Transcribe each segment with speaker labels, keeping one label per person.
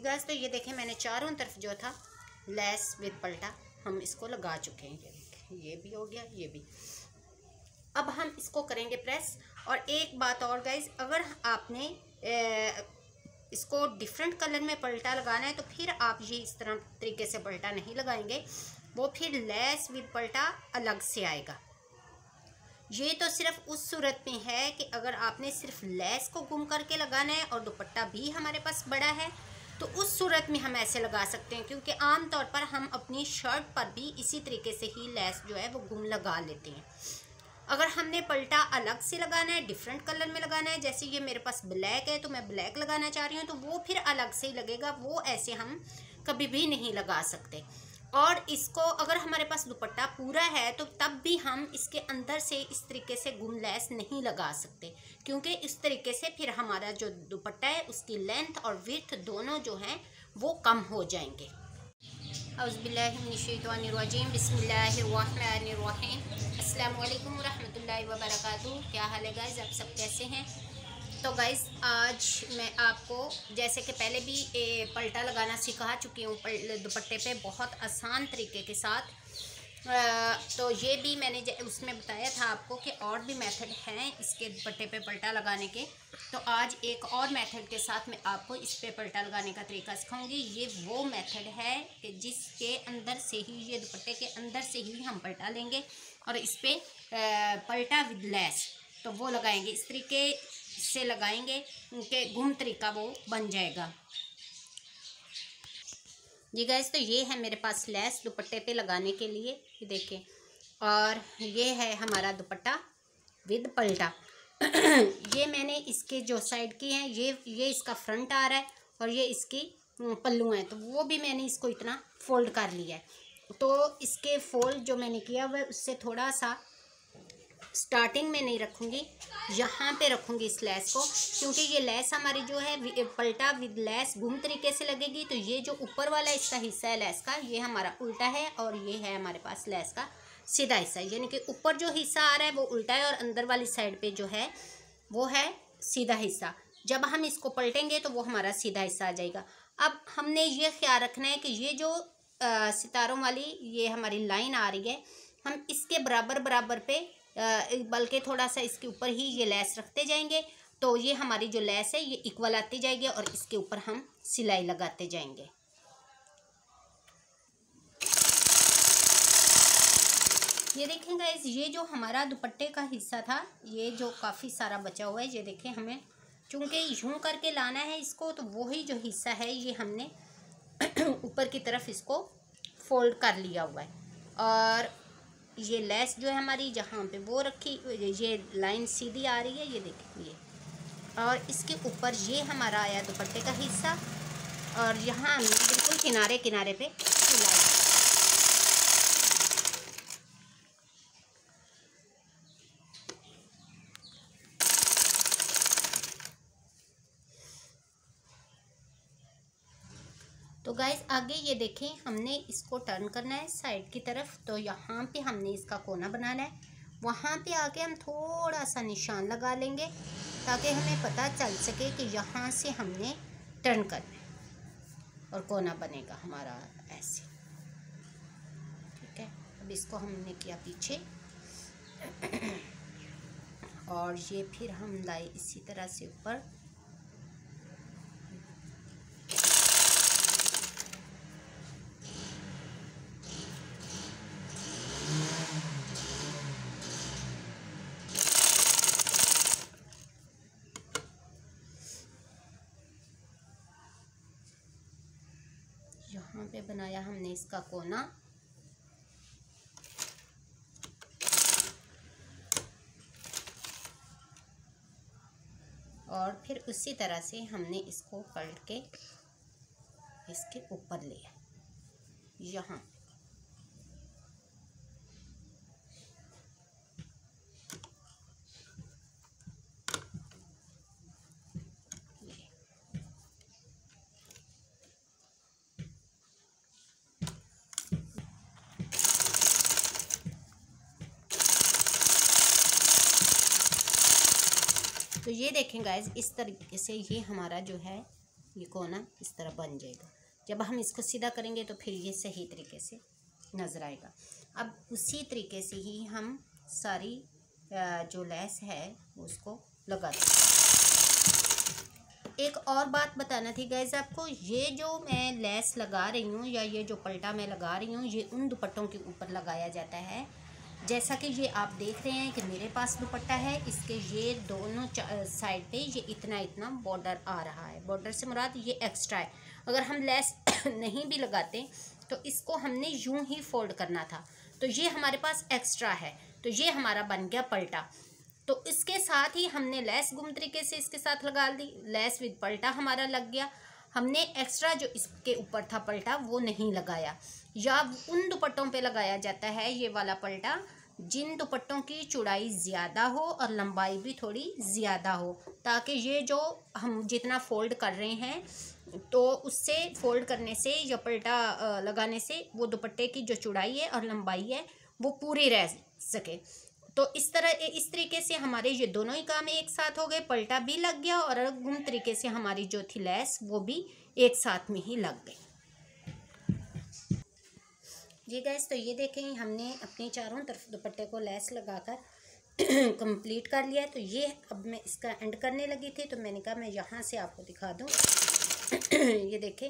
Speaker 1: जी guys, तो ये देखें मैंने चारों तरफ जो था लेस विद पल्टा हम इसको लगा चुके हैं। ये देखें, ये भी हो गया, ये भी। अब हम इसको करेंगे प्रेस। और एक बात और गाइस, अगर आपने इसको डिफरेंट कलर में पल्टा लगाना है तो फिर आप ये इस तरह तरीके से पल्टा नहीं लगाएंगे, वो फिर लेस विद पल्टा अलग से आएगा। ये तो सिर्फ उस सूरत में है कि अगर आपने सिर्फ लेस को गुम करके लगाना है और दुपट्टा भी हमारे पास बड़ा है तो उस सूरत में हम ऐसे लगा सकते हैं, क्योंकि आम तौर पर हम अपनी शर्ट पर भी इसी तरीके से ही लेस जो है वो गुम लगा लेते हैं। अगर हमने पल्टा अलग से लगाना है, डिफरेंट कलर में लगाना है, जैसे ये मेरे पास ब्लैक है तो मैं ब्लैक लगाना चाह रही हूँ, तो वो फिर अलग से ही लगेगा, वो ऐसे हम कभी भी नहीं लगा सकते। और इसको अगर हमारे पास दुपट्टा पूरा है तो तब भी हम इसके अंदर से इस तरीके से गुम लेस नहीं लगा सकते, क्योंकि इस तरीके से फिर हमारा जो दुपट्टा है उसकी लेंथ और विड्थ दोनों जो हैं वो कम हो जाएंगे। औज़ुबिल्लाहिमिनश्शैतानिर्रजीम, बिस्मिल्लाहिर्रहमानिर्रहीम, अस्सलाम वालेकुम रहमतुल्लाहि व बरकातुहू। क्या हाल है गाइस, आप सब कैसे हैं? तो गाइस आज मैं आपको जैसे कि पहले भी पल्टा लगाना सिखा चुकी हूँ दुपट्टे पे बहुत आसान तरीके के साथ। तो ये भी मैंने उसमें बताया था आपको कि और भी मेथड हैं इसके दुपट्टे पे पल्टा लगाने के। तो आज एक और मेथड के साथ मैं आपको इस पे पल्टा लगाने का तरीका सिखाऊंगी। ये वो मेथड है कि जिसके अंदर से ही, ये दुपट्टे के अंदर से ही हम पल्टा लेंगे और इस पे पल्टा विद लेस तो वो लगाएंगे। इस तरीके से लगाएंगे कि गुम तरीका वो बन जाएगा। जी गाइस, तो ये है मेरे पास लेस दुपट्टे पे लगाने के लिए, ये देखें। और ये है हमारा दुपट्टा विद पल्टा। ये मैंने इसके जो साइड की हैं ये इसका फ्रंट आ रहा है और ये इसकी पल्लू है, तो वो भी मैंने इसको इतना फोल्ड कर लिया है। तो इसके फोल्ड जो मैंने किया हुआ है उससे थोड़ा सा स्टार्टिंग में नहीं रखूँगी, यहाँ पे रखूँगी इस लेस को, क्योंकि ये लेस हमारी जो है पल्टा विद लेस गुम तरीके से लगेगी। तो ये जो ऊपर वाला इसका हिस्सा है लेस का, ये हमारा उल्टा है और ये है हमारे पास लेस का सीधा हिस्सा, यानी कि ऊपर जो हिस्सा आ रहा है वो उल्टा है और अंदर वाली साइड पे जो है वो है सीधा हिस्सा। जब हम इसको पलटेंगे तो वो हमारा सीधा हिस्सा आ जाएगा। अब हमने ये ख्याल रखना है कि ये जो सितारों वाली ये हमारी लाइन आ रही है, हम इसके बराबर पे बल्कि थोड़ा सा इसके ऊपर ही ये लेस रखते जाएंगे, तो ये हमारी जो लेस है ये इक्वल आती जाएगी और इसके ऊपर हम सिलाई लगाते जाएंगे। ये देखें गाइस, ये जो हमारा दुपट्टे का हिस्सा था ये जो काफ़ी सारा बचा हुआ है, ये देखें, हमें चूँकि यूँ करके लाना है इसको, तो वही जो हिस्सा है ये हमने ऊपर की तरफ इसको फोल्ड कर लिया हुआ है। और ये लेस जो है हमारी जहाँ पे वो रखी, ये लाइन सीधी आ रही है, ये देखें ये, और इसके ऊपर ये हमारा आया दुपट्टे का हिस्सा और यहाँ हमने बिल्कुल किनारे किनारे पे सिलाई। तो गाइस आगे ये देखें, हमने इसको टर्न करना है साइड की तरफ, तो यहाँ पे हमने इसका कोना बनाना है। वहाँ पे आके हम थोड़ा सा निशान लगा लेंगे ताकि हमें पता चल सके कि यहाँ से हमने टर्न करना है और कोना बनेगा हमारा ऐसे। ठीक है, अब इसको हमने किया पीछे और ये फिर हम लाए इसी तरह से ऊपर। यहाँ पे बनाया हमने इसका कोना और फिर उसी तरह से हमने इसको पलट के इसके ऊपर लिया यहाँ। तो ये देखें गाइस, इस तरीके से ये हमारा जो है ये कोना इस तरह बन जाएगा। जब हम इसको सीधा करेंगे तो फिर ये सही तरीके से नज़र आएगा। अब उसी तरीके से ही हम सारी जो लेस है उसको लगा दें। एक और बात बताना थी गाइज आपको, ये जो मैं लेस लगा रही हूँ या ये जो पलटा मैं लगा रही हूँ, ये उन दुपट्टों के ऊपर लगाया जाता है। जैसा कि ये आप देख रहे हैं कि मेरे पास दुपट्टा है, इसके ये दोनों साइड पे ये इतना इतना बॉर्डर आ रहा है। बॉर्डर से मुराद ये एक्स्ट्रा है। अगर हम लेस नहीं भी लगाते तो इसको हमने यूं ही फोल्ड करना था, तो ये हमारे पास एक्स्ट्रा है, तो ये हमारा बन गया पलटा। तो इसके साथ ही हमने लेस गुम तरीके से इसके साथ लगा दी, लेस विद पलटा हमारा लग गया। हमने एक्स्ट्रा जो इसके ऊपर था पलटा वो नहीं लगाया। या उन दुपट्टों पे लगाया जाता है ये वाला पलटा जिन दुपट्टों की चौड़ाई ज़्यादा हो और लंबाई भी थोड़ी ज़्यादा हो, ताकि ये जो हम जितना फोल्ड कर रहे हैं तो उससे फोल्ड करने से या पलटा लगाने से वो दुपट्टे की जो चौड़ाई है और लंबाई है वो पूरी रह सके। तो इस तरीके से हमारे ये दोनों ही काम एक साथ हो गए, पलटा भी लग गया और गुम तरीके से हमारी जो थी लेस वो भी एक साथ में ही लग गई। जी गाइस, तो ये देखें हमने अपनी चारों तरफ दुपट्टे को लेस लगाकर कंप्लीट कर लिया है। तो ये अब मैं इसका एंड करने लगी थी, तो मैंने कहा मैं यहाँ से आपको दिखा दूँ। ये देखें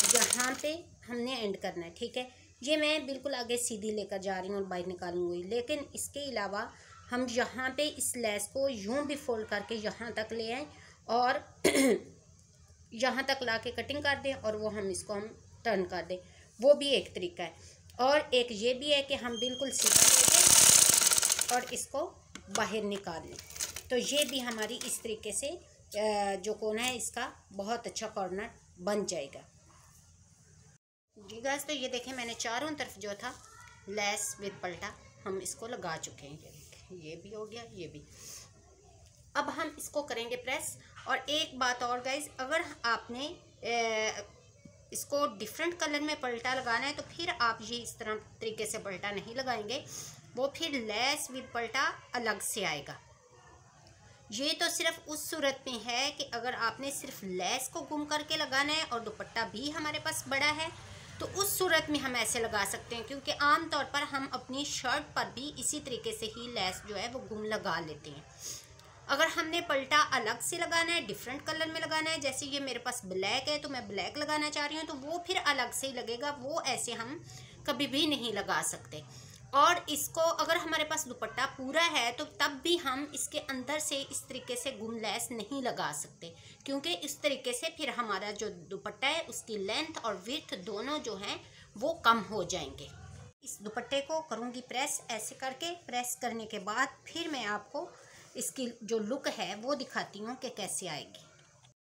Speaker 1: यहाँ पे हमने एंड करना है, ठीक है। ये मैं बिल्कुल आगे सीधी लेकर जा रही हूँ और बाहर निकालूंगी, लेकिन इसके अलावा हम यहाँ पे इस लेस को यूँ भी फोल्ड करके यहाँ तक ले आए और यहाँ तक ला के कटिंग कर दें और वो हम इसको हम टर्न कर दें, वो भी एक तरीका है। और एक ये भी है कि हम बिल्कुल सीधा लेंगे और इसको बाहर निकाल लें, तो ये भी हमारी इस तरीके से जो कोना है इसका बहुत अच्छा कॉर्नर बन जाएगा। जी गाइस, तो ये देखें मैंने चारों तरफ जो था लेस विद पलटा हम इसको लगा चुके हैं। ये भी हो गया, ये भी। अब हम इसको करेंगे प्रेस। और एक बात और गाइस, अगर आपने इसको डिफरेंट कलर में पलटा लगाना है तो फिर आप ये इस तरह तरीके से पलटा नहीं लगाएंगे, वो फिर लेस विद पलटा अलग से आएगा। ये तो सिर्फ उस सूरत में है कि अगर आपने सिर्फ लेस को गुम करके लगाना है और दुपट्टा भी हमारे पास बड़ा है तो उस सूरत में हम ऐसे लगा सकते हैं, क्योंकि आम तौर पर हम अपनी शर्ट पर भी इसी तरीके से ही लेस जो है वो गुम लगा लेते हैं। अगर हमने पलटा अलग से लगाना है, डिफरेंट कलर में लगाना है, जैसे ये मेरे पास ब्लैक है तो मैं ब्लैक लगाना चाह रही हूँ, तो वो फिर अलग से ही लगेगा, वो ऐसे हम कभी भी नहीं लगा सकते। और इसको अगर हमारे पास दुपट्टा पूरा है तो तब भी हम इसके अंदर से इस तरीके से गुम लेस नहीं लगा सकते, क्योंकि इस तरीके से फिर हमारा जो दुपट्टा है उसकी लेंथ और विड्थ दोनों जो हैं वो कम हो जाएंगे। इस दुपट्टे को करूँगी प्रेस, ऐसे करके प्रेस करने के बाद फिर मैं आपको इसकी जो लुक है वो दिखाती हूँ कि कैसे आएगी।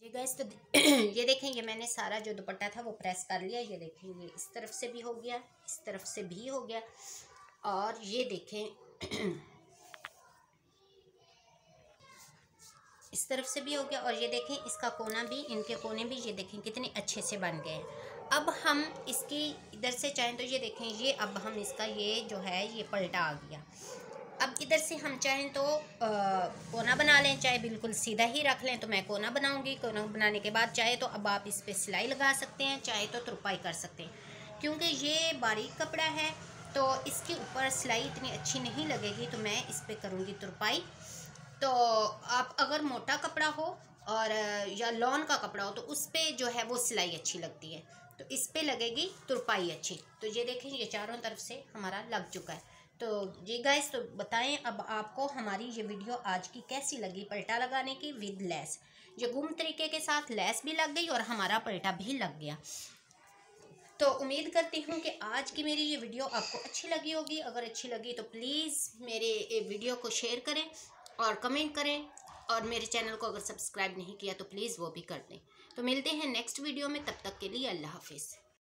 Speaker 1: ये गाइस, तो ये देखें ये मैंने सारा जो दुपट्टा था वो प्रेस कर लिया। ये देखें ये इस तरफ से भी हो गया, इस तरफ से भी हो गया, और ये देखें इस तरफ से भी हो गया, और ये देखें इसका कोना भी, इनके कोने भी ये देखें कितने अच्छे से बन गए हैं। अब हम इसकी इधर से चाहें तो ये देखें ये अब हम इसका ये जो है ये पलटा आ गया। अब इधर से हम चाहें तो कोना बना लें, चाहे बिल्कुल सीधा ही रख लें तो मैं कोना बनाऊंगी। कोना बनाने के बाद चाहे तो अब आप इस पर सिलाई लगा सकते हैं, चाहे तो तुरपाई कर सकते हैं। क्योंकि ये बारीक कपड़ा है तो इसके ऊपर सिलाई इतनी अच्छी नहीं लगेगी, तो मैं इस पर करूँगी तुरपाई। तो आप अगर मोटा कपड़ा हो और या लॉन का कपड़ा हो तो उस पर जो है वो सिलाई अच्छी लगती है, तो इस पर लगेगी तुरपाई अच्छी। तो ये देखें ये चारों तरफ से हमारा लग चुका है। तो जी गाइस, तो बताएं अब आपको हमारी ये वीडियो आज की कैसी लगी, पलटा लगाने की विद लेस। ये गुम तरीके के साथ लेस भी लग गई और हमारा पलटा भी लग गया। तो उम्मीद करती हूँ कि आज की मेरी ये वीडियो आपको अच्छी लगी होगी। अगर अच्छी लगी तो प्लीज़ मेरे वीडियो को शेयर करें और कमेंट करें, और मेरे चैनल को अगर सब्सक्राइब नहीं किया तो प्लीज़ वो भी कर दें। तो मिलते हैं नेक्स्ट वीडियो में, तब तक के लिए अल्लाह हाफिज़।